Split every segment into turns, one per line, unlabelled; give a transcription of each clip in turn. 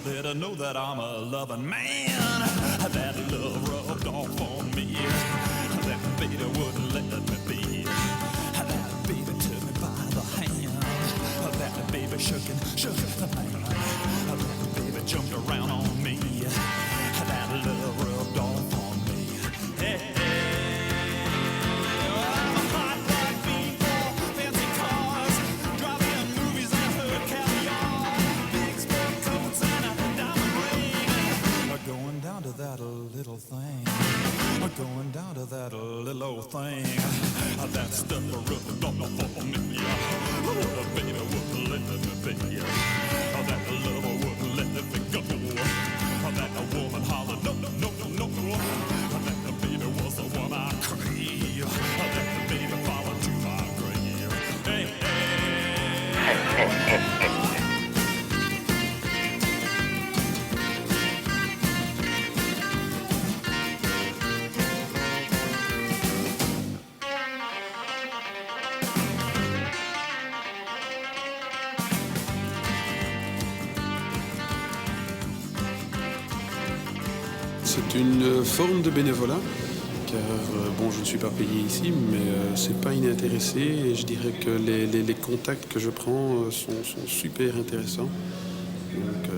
let her know that I'm a loving man. That love rubbed off on me. That baby wouldn't let me be. That baby took me by the hand. That baby shook the man. That baby jumped around on me. That love rubbed off on me. Hey, hey. I'm a hot like people, fancy cars, driving movies and hood caviar, big sport coats and a diamond ring. Going down to that little thing. Going down to that little old thing. That stuff rubbed off on me. The baby wouldn't let me be. That lover wouldn't let me go. That woman hollered, no, no, no, no, no. That the baby was the one I crave. That the baby followed to my grave. Hey, hey.
C'est une forme de bénévolat, car bon, je ne suis pas payé ici, mais c'est pas inintéressé, et je dirais que les contacts que je prends sont super intéressants. Donc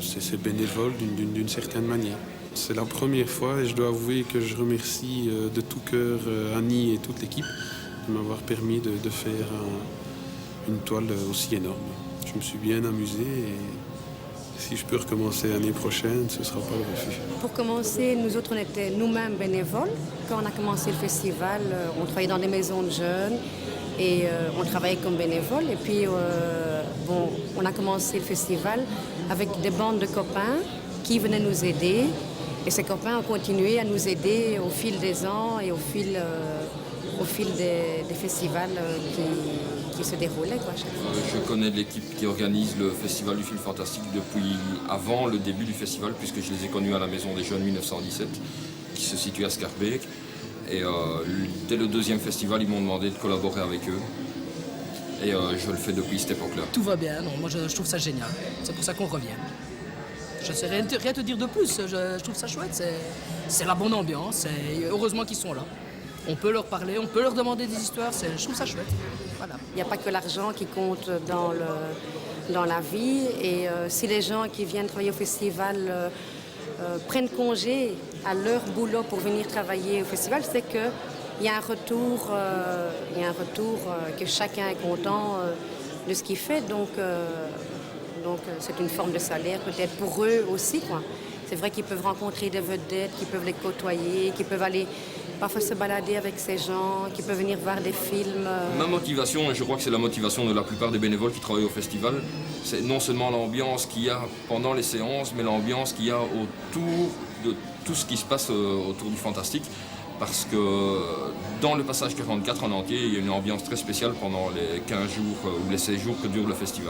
c'est bénévole d'une certaine manière. C'est la première fois et je dois avouer que je remercie de tout cœur Annie et toute l'équipe de m'avoir permis de faire une toile aussi énorme. Je me suis bien amusé et si je peux recommencer l'année prochaine, ce ne sera pas le refus.
Pour commencer, nous autres, on était nous-mêmes bénévoles. Quand on a commencé le festival, on travaillait dans des maisons de jeunes et on travaillait comme bénévoles. Et puis, on a commencé le festival avec des bandes de copains qui venaient nous aider. Et ces copains ont continué à nous aider au fil des ans et au fil des festivals qui se déroulaient à chaque fois.
Je connais l'équipe qui organise le Festival du film fantastique depuis avant le début du festival, puisque je les ai connus à la Maison des Jeunes 1917, qui se situe à Schaerbeek. Et dès le deuxième festival, ils m'ont demandé de collaborer avec eux. Et je le fais depuis cette époque-là.
Tout va bien, non, moi je trouve ça génial. C'est pour ça qu'on revient. Je ne sais rien te dire de plus, je trouve ça chouette. C'est la bonne ambiance, et heureusement qu'ils sont là. On peut leur parler, on peut leur demander des histoires, je trouve ça chouette. Voilà.
Il n'y a pas que l'argent qui compte dans la vie. Et si les gens qui viennent travailler au festival prennent congé à leur boulot pour venir travailler au festival, c'est qu'il y a un retour, que chacun est content de ce qu'il fait. Donc c'est une forme de salaire peut-être pour eux aussi, quoi. C'est vrai qu'ils peuvent rencontrer des vedettes, qu'ils peuvent les côtoyer, qu'ils peuvent aller parfois se balader avec ces gens, qu'ils peuvent venir voir des films.
Ma motivation, et je crois que c'est la motivation de la plupart des bénévoles qui travaillent au festival, c'est non seulement l'ambiance qu'il y a pendant les séances, mais l'ambiance qu'il y a autour de tout ce qui se passe autour du fantastique. Parce que dans le passage 44 en entier, il y a une ambiance très spéciale pendant les 15 jours ou les 16 jours que dure le festival.